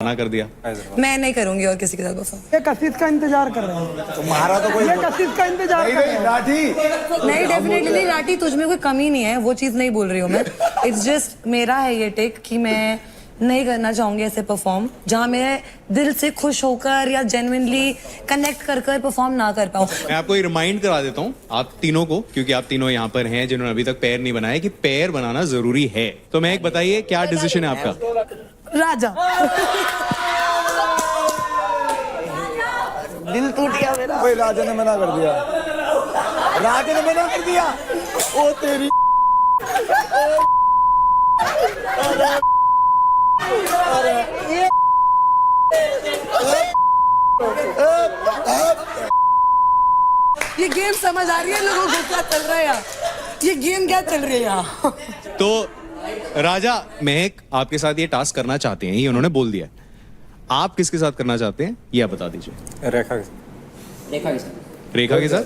मना कर दिया। मैं नहीं करूंगी और किसी के साथ परफॉर्म। ये कशिश का इंतजार कर रहे हैं। तुम्हारा तो कोई ये कशिश का इंतजार कर रहे हैं। लाठी नहीं, डेफिनेटली नहीं राठी, तुझ में कोई कमी नहीं है, वो चीज नहीं बोल रही हूँ मैं। इट्स जस्ट मेरा है ये टेक कि मैं नहीं करना चाहूंगी ऐसे परफॉर्म जहां मैं दिल से खुश होकर या जेन्युइनली कनेक्ट कर परफॉर्म ना कर पाऊँ। मैं आपको रिमाइंड करा देता हूँ आप तीनों को, क्योंकि आप तीनों यहाँ पर हैं जिन्होंने अभी तक पैर नहीं बनाया, कि पैर बनाना जरूरी है। तो मैं एक बताइए क्या डिसीजन है आपका? राजा दिल टूट गया मेरा। भाई राजा ने मना कर दिया, राजा ने मना कर दिया। ओ तेरी ये गेम समझ आ रही है लोगों को क्या चल रहा है यहाँ? ये गेम क्या चल रही है यहाँ? तो राजा, महक आपके साथ ये टास्क करना चाहते हैं, ये उन्होंने बोल दिया। आप किसके साथ करना चाहते हैं ये आप बता दीजिए। रेखा रेखा के साथ,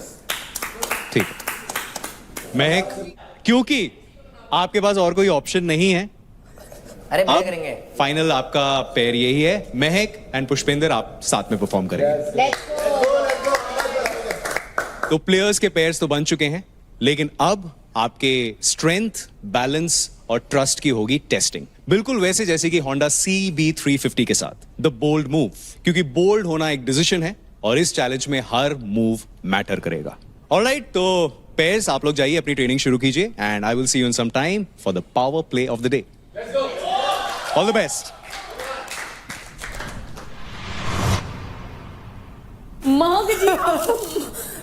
ठीक है। महक, क्योंकि आपके पास और कोई ऑप्शन नहीं है, अरे अब करेंगे। फाइनल आपका पेयर यही है। महक एंड पुष्पेंद्र आप साथ में परफॉर्म करेंगे। तो प्लेयर्स के पेयर्स तो बन चुके हैं, लेकिन अब आपके स्ट्रेंथ, बैलेंस और ट्रस्ट की होगी टेस्टिंग, बिल्कुल वैसे जैसे कि होंडा CB350 के साथ द बोल्ड मूव, क्योंकि बोल्ड होना एक डिसीजन है और इस चैलेंज में हर मूव मैटर करेगा। ऑलराइट, तो पेयर्स आप लोग जाइए, अपनी ट्रेनिंग शुरू कीजिए and I will see you in some time for the power play of the day. All the best. Mahak ji,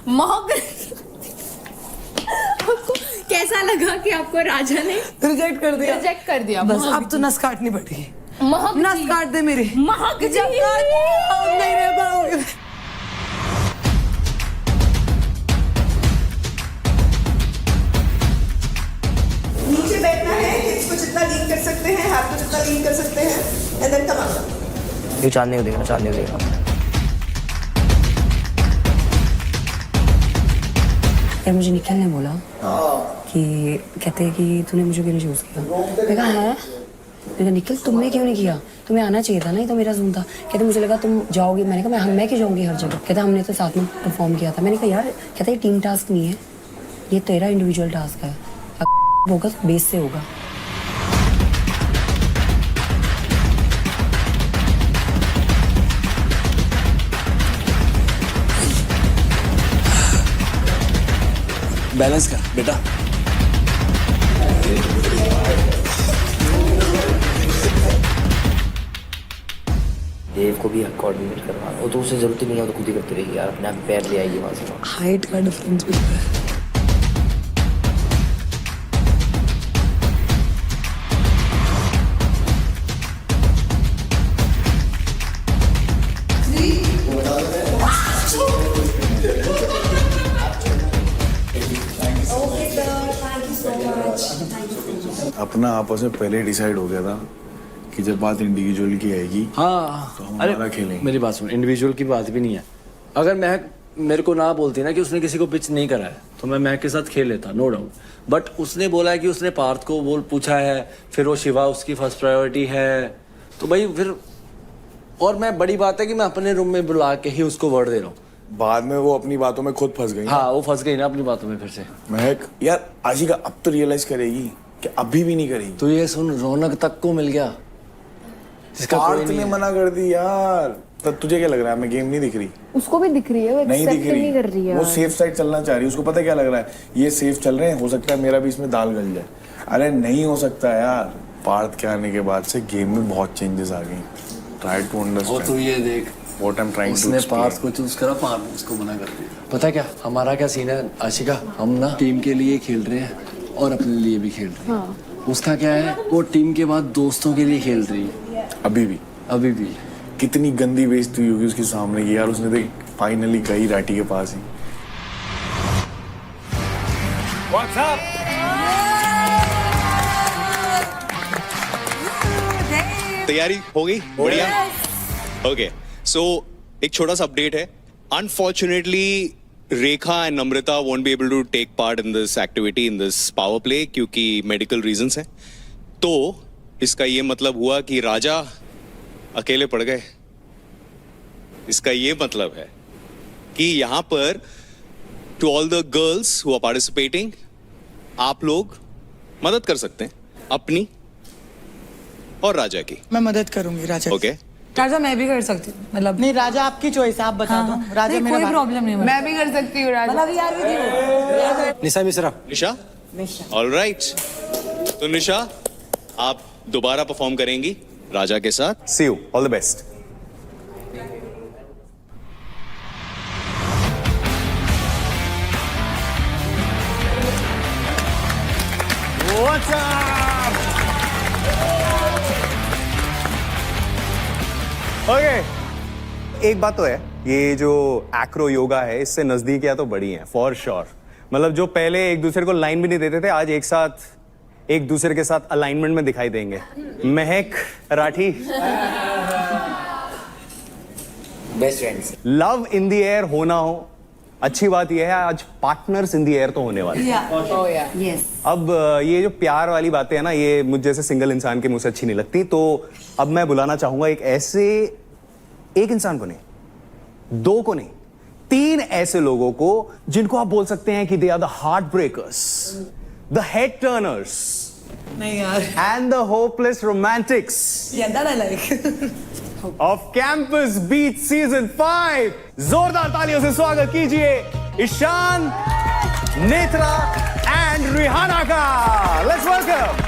महक आपको कैसा लगा कि आपको राजा ने रिजेक्ट कर दिया? बस अब तो नस काटनी पड़ेगी। महक नस जी, काट दे मेरी। महक जी, जब अब नहीं रह पाऊंगी। नीचे बैठना है, हिप्स को जितना लीन कर सकते हैं, हाथ को जितना लीन कर सकते हैं, एंड देन कम अप। ये चांदनी को देखना, चांदनी को देखना। यार मुझे निखिल ने बोला कि कहते हैं कि तूने मुझे क्यों नहीं चूज किया। मैं कहा है, मैंने कहा निखिल तुमने क्यों नहीं किया, तुम्हें आना चाहिए था, नहीं तो मेरा जून था। कहते मुझे लगा तुम जाओगी, मैंने कहा मैं क्यों जाऊंगी हर जगह। कहता हमने तो साथ में परफॉर्म किया था। मैंने कहा यार, कहता ये टीम टास्क नहीं है, ये तेरा इंडिविजुअल टास्क है, होगा तो बेस से होगा। बैलेंस कर बेटा। देव को भी कोऑर्डिनेट करवा, वो तो उसे जरूरत ही नहीं है, तो खुद ही करती रहेगी यार, अपने आप पैर ले आएगी वहां से। हाइट का डिफरेंस भी है। अपना आपस में पहले डिसाइड हो गया था कि जब बात इंडिविजुअल की आएगी हाँ, तो हम हमारा खेलेंगे। मेरी बात सुन, इंडिविजुअल की बात भी नहीं है। अगर महक मेरे को ना बोलती ना कि उसने किसी को पिच नहीं करा है, तो मैं महक के साथ खेल लेता, नो डाउट। बट उसने बोला है कि उसने पार्थ को बोल पूछा है, फिर वो शिवा उसकी फर्स्ट प्रायोरिटी है, तो भाई फिर, और मैं बड़ी बात है कि मैं अपने रूम में बुला के ही उसको वर्ड दे रहा हूँ। बाद में वो अपनी बातों में खुद फंस गई। हाँ, वो फंस गई ना अपनी बातों में फिर से। महक यार, आशिका अब तो रियलाइज करेगी कि अभी भी नहीं करेगी। तो ये सुन, रौनक तक को मिल गया, इसका कोई पार्थ नहीं ने है। मना कर दी यार। तो तुझे क्या लग रहा है, हमें गेम नहीं दिख रही? उसको भी दिख रही है, वो नहीं एक्सेप्ट दिख नहीं कर रही रही, है। वो सेफ साइड चलना चाह रही है। उसको पता क्या लग रहा है, ये सेफ चल रहे हैं, हो सकता है मेरा भी इसमें दाल गल जाए। अरे नहीं हो सकता यार, पार्थ के आने के बाद से गेम में बहुत चेंजेस आ गई। ट्राई टू और अंडरस्टैंड तू ये देख, what I am trying to उसने एक्सप्लेन। पार्थ को चूज करा, पार्थ ने उसको मना कर दिया। पता क्या हमारा क्या सीन है आशिका, हम ना टीम के लिए खेल रहे हैं और अपने लिए भी खेल रहे हैं। उसका क्या है, वो टीम के बाद दोस्तों के लिए खेल रही है अभी भी। अभी भी। कितनी गंदी बेइज्जती हुई होगी उसके सामने की यार। उसने देख फाइनली गई राठी के पास ही। तैयारी हो गई? बढ़िया। ओके, सो एक छोटा सा अपडेट है। Unfortunately Rekha and Namrata won't be able to take part in this activity, in this power play, क्योंकि मेडिकल रीजंस हैं। तो इसका ये मतलब हुआ कि राजा अकेले पड़ गए। इसका ये मतलब है कि यहां पर to all the girls who are participating, आप लोग मदद कर सकते हैं अपनी और राजा की। मैं मदद करूंगी राजा ओके राजा मैं भी कर सकती हूँ, मतलब नहीं राजा आपकी चॉइस, आप बता दो। राजा नहीं, मेरा कोई भाई। प्रॉब्लम नहीं है, मैं भी कर सकती हूँ राजा। मतलब यार with Nisha Mishra. Nisha, all right. तो निशा, आप दोबारा परफॉर्म करेंगी राजा के साथ। See you, all the best. What's up? Okay, एक बात तो है, ये जो एक्रो योगा है इससे नजदीकियां तो बड़ी हैं फॉर श्योर। मतलब जो पहले एक दूसरे को लाइन भी नहीं देते थे, आज एक साथ एक दूसरे के साथ अलाइनमेंट में दिखाई देंगे। महक, Rathi, best friends. Love in the air होना हो, अच्छी बात यह है आज पार्टनर्स इन द एयर तो होने वाले हैं। यस अब ये जो प्यार वाली बातें हैं ना, ये मुझ जैसे सिंगल इंसान के मुंह से अच्छी नहीं लगती, तो अब मैं बुलाना चाहूंगा एक इंसान को नहीं, दो को नहीं, तीन ऐसे लोगों को जिनको आप बोल सकते हैं कि they are the heartbreakers, the head turners नहीं यार, and the hopeless romantics yeah, that I like. of Campus Beat Season 5। जोरदार तालियों से स्वागत कीजिए ईशान, नेत्रा एंड रिहाना का। Let's welcome.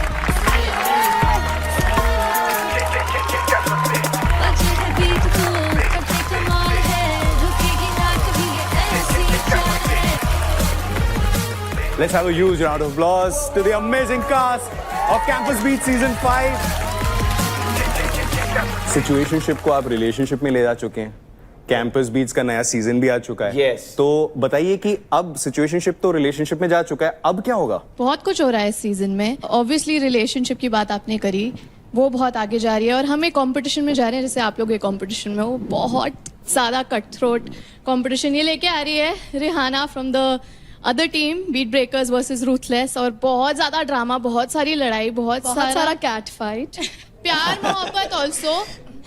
Let's have a huge round of applause to the amazing cast of Campus Beat Season 5। Situationship को आप relationship में ले जा चुके हैं, कैंपस बीट्स का नया सीजन भी आ चुका है। Yes. तो बताइए कि अब सिचुएशनशिप तो रिलेशनशिप में जा चुका है, अब क्या होगा? बहुत कुछ हो रहा है इस सीजन में। ऑब्वियसली रिलेशनशिप की बात आपने करी, वो बहुत आगे जा रही है और हम एक कंपटीशन में जा रहे हैं, जैसे आप लोग एक कंपटीशन में हो। बहुत ज़्यादा कट थ्रोट कंपटीशन ये लेके आ रही है Rihanna from the other team, beat breakers versus ruthless, और बहुत ज़्यादा ड्रामा, बहुत सारी लड़ाई, बहुत सारा कैट फाइट, प्यार मोहब्बत also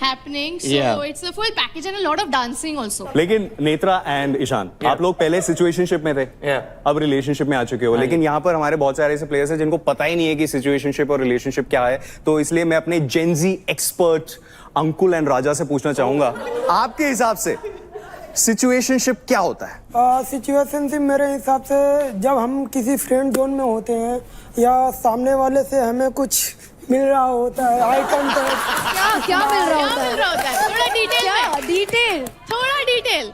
happening, so Yeah. it's a full package and a lot of dancing also. लेकिन नेत्रा एंड ईशान, आप लोग पहले सिचुएशनशिप में थे, अब रिलेशनशिप में आ चुके हो, लेकिन यहाँ पर हमारे बहुत सारे ऐसे प्लेयर्स हैं जिनको पता ही नहीं है कि सिचुएशनशिप और रिलेशनशिप क्या है। तो इसलिए मैं अपने जेनजी एक्सपर्ट अंकुल एंड राजा से पूछना चाहूंगा, आपके हिसाब से सिचुएशनशिप क्या होता है? सिचुएशनशिप मेरे हिसाब से जब हम किसी फ्रेंड जोन में होते हैं या सामने वाले से हमें कुछ मिल रहा होता है, आई कॉन्टेक्ट, क्या मिल रहा होता है? थोड़ा डिटेल, थोड़ा detail.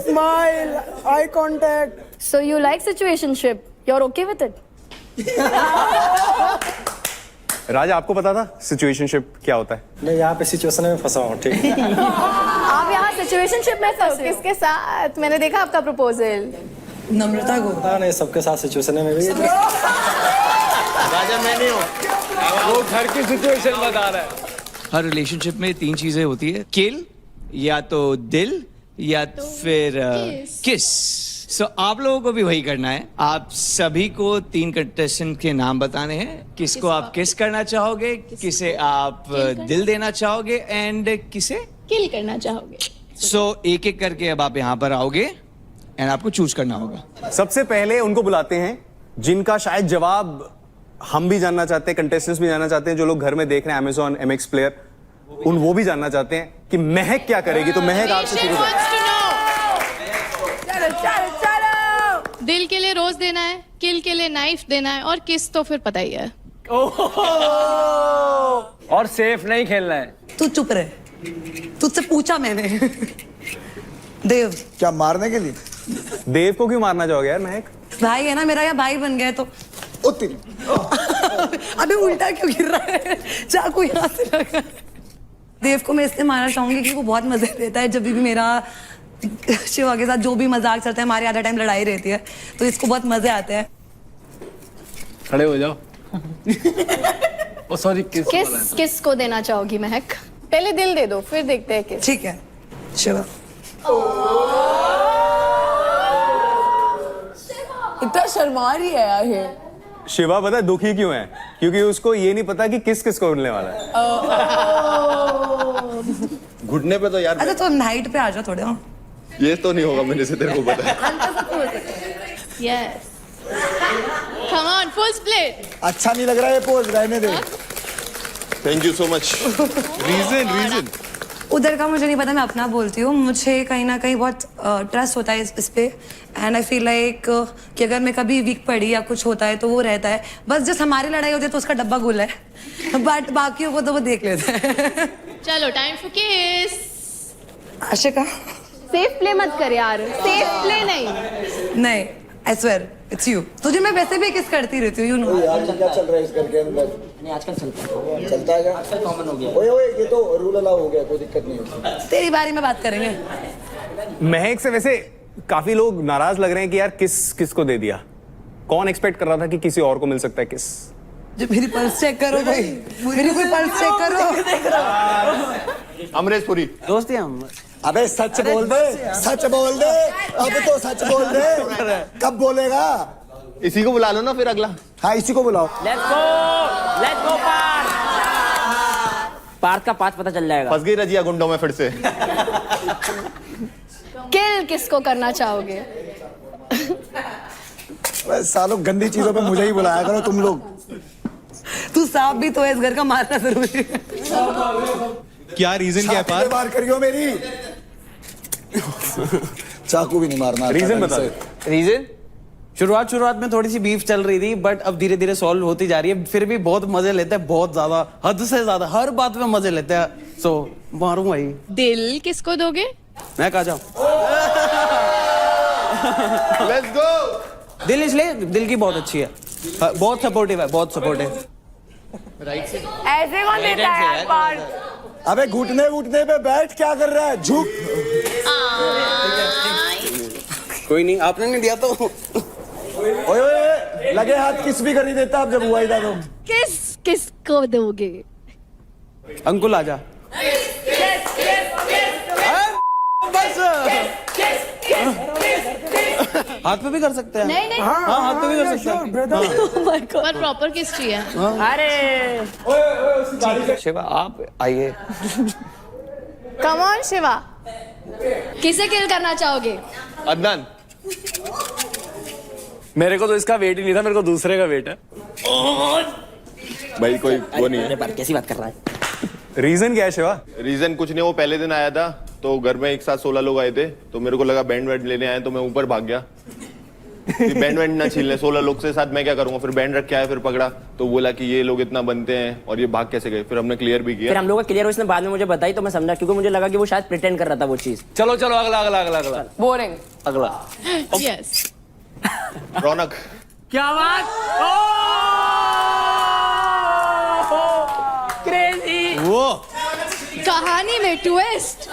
Smile, eye contact. So you like situationship? You're okay with it? राजा, आपको पता था सिचुएशनशिप क्या होता है? मैं यहाँ पे सिचुएशन में फंसा हूँ, ठीक है। आप यहाँ situationship में फंसे हो? किसके साथ? मैंने देखा आपका प्रपोजल। नम्रता को पता नहीं, सबके साथ सिचुएशन में भी। राजा मैं नहीं हूँ, वो घर की सिचुएशन बता रहा है। हर रिलेशनशिप में तीन चीजें होती है, किल, या तो दिल, या फिर किस। सो आप लोगों को भी वही करना है। आप सभी को तीन कंटेस्टेंट के नाम बताने हैं, किसको आप किस करना चाहोगे, किसे आप दिल देना चाहोगे एंड किसे किल करना चाहोगे। सो एक एक करके अब आप यहाँ पर आओगे एंड आपको चूज करना होगा। सबसे पहले उनको बुलाते हैं जिनका शायद जवाब हम भी जानना चाहते हैं, कंटेस्टेंट्स भी जानना चाहते हैं, जो लोग घर में देख रहे हैं Amazon MX प्लेयर, वो भी जानना चाहते हैं कि महक क्या करेगी। तो महक, आपसे शुरू करें। चलो। दिल के लिए रोज देना है, किल के लिए नाइफ देना है, और किस तो फिर पता ही है। और सेफ नहीं खेलना है। तू चुप रहे, तुझसे पूछा मैंने। देव, क्या मारने के लिए? देव को क्यों मारना चाहोगे यार महक? भाई है ना मेरा, या भाई बन गए तो। अबे उल्टा क्यों गिर रहा है? चाकू यहाँ से लगा। देव को मैं इसलिए मारना चाहूंगी कि वो बहुत मजे लेता है। जब भी मेरा शिवा के साथ जो भी मजाक चलता है, हमारे आधा टाइम लड़ाई रहती है, तो इसको बहुत मजे आते हैं। खड़े हो जाओ। ओ सॉरी, किस को देना चाहोगी महक? पहले दिल दे दो, फिर देखते हैं किस। ठीक है शिवा। इतना शर्मा रही है यार ये। शिवा पता है दुखी क्यों है? क्योंकि उसको ये नहीं पता कि किस किस को मिलने वाला है। घुटने पे तो यार अच्छा तो हाइट पे आ जाओ थोड़े। ये तो नहीं होगा मेरे से, तेरे को पता है। Yes. Come on, full split. अच्छा नहीं लग रहा है ये पोज, रहने दे। Thank you so much. Reason उधर का मुझे नहीं पता, मैं अपना बोलती हूँ। मुझे कहीं ना कहीं बहुत ट्रस्ट होता है इस पे, एंड आई फील लाइक कि अगर मैं कभी वीक पड़ी या कुछ होता है तो वो रहता है। बस जब हमारी लड़ाई होती है तो उसका डब्बा गुल है, बट बाकियों को तो वो देख लेते हैं। चलो, टाइम फॉर किस। आशिका सेफ प्ले मत कर यार, सेफ प्ले नहीं। नहीं, आई स्वेयर इट्स यू। तुझे मैं वैसे भी किस करती रहती हूँ, यू नो। यार ये क्या चल रहा है इस घर के अंदर? नहीं आजकल चलता है, चलता है क्या? आजकल कॉमन हो गया। ओए ओए, ये तो रूल अलाउ हो गया, कोई दिक्कत नहीं है। तेरी बारी में बात करेंगे। महक से वैसे काफी लोग नाराज लग रहे हैं कि यार किस को दे दिया। कौन एक्सपेक्ट कर रहा था कि किसी और को मिल सकता है किस? जो मेरी पर्स चेक करो भाई, मेरी कोई पर्स चेक करो। अमरीश पुरी दोस्त हैं हम। अबे सच बोल दे, सच बोल दे, अब तो सच बोल दे। कब बोलेगा? इसी को बुला लो ना फिर अगला। हाँ इसी को बुलाओ। Let's go Partha. पार्थ का पाथ पता चल जाएगा। फंस गई रजिया गुंडों में फिर से। किल किसको करना चाहोगे? बस सालों गंदी चीजों पे मुझे ही बुलाया करो तुम लोग। तू सांप भी तो है, इस घर का मारना जरूरी है। क्या रीजन क्या है छाती पे वार करियो मेरी। चाकू भी नहीं मारना। रीजन बता। रीजन शुरुआत में थोड़ी सी बीफ चल रही थी, बट अब धीरे धीरे सॉल्व होती जा रही है। फिर भी बहुत मजे लेते हैं, बहुत ज्यादा, हद से ज्यादा, हर बात में मजे लेते हैं। सो मारूं भाई। दिल किसको दोगे? मैं कहा जाऊं। Let's go. दिल इसलिए, दिल की बहुत अच्छी है, बहुत सपोर्टिव है, बहुत सपोर्टिव। ऐसे कौन देता है यार पार्थ? अबे घुटने पे बैठ, क्या कर रहा है? झुक। कोई नहीं, आपने नहीं दिया तो। ओए ओए, लगे हाथ किस भी कर ही देता अब जब हुआ ही था तुम। किसको दोगे? अंकुल आजा। बस हाथ पे भी कर सकते हैं। नहीं नहीं, हाँ हाथ पे भी कर सकते हैं। पर प्रॉपर किस चाहिए? अरे शिवा आप आइए। कम ऑन शिवा, किसे किल करना चाहोगे? अदनान। मेरे को तो इसका वेट ही नहीं था, मेरे को दूसरे का वेट है। भाई कोई वो नहीं है। कैसी बात कर रहा है? रीजन क्या है शिवा? रीजन कुछ नहीं, वो पहले दिन आया था तो घर में एक साथ 16 लोग आए थे, तो मेरे को लगा बैंड वैंड लेने आए, तो मैं ऊपर भाग गया। बैंड वैंड ना छीन ले, 16 लोग से साथ मैं क्या करूंगा? फिर बैंड रख के आया, फिर पकड़ा तो बोला कि ये लोग इतना बनते हैं और ये भाग कैसे गए। फिर हमने क्लियर भी किया। फिर हम लोग का क्लियर हुआ, इसने बाद में मुझे बताई तो मैं समझा, क्योंकि मुझे लगा कि वो शायद प्रिटेंड कर रहा था वो चीज। चलो चलो अगला बोरिंग। अगला। यस। रौनक। क्या बात? क्रेजी। कहानी में ट्विस्ट।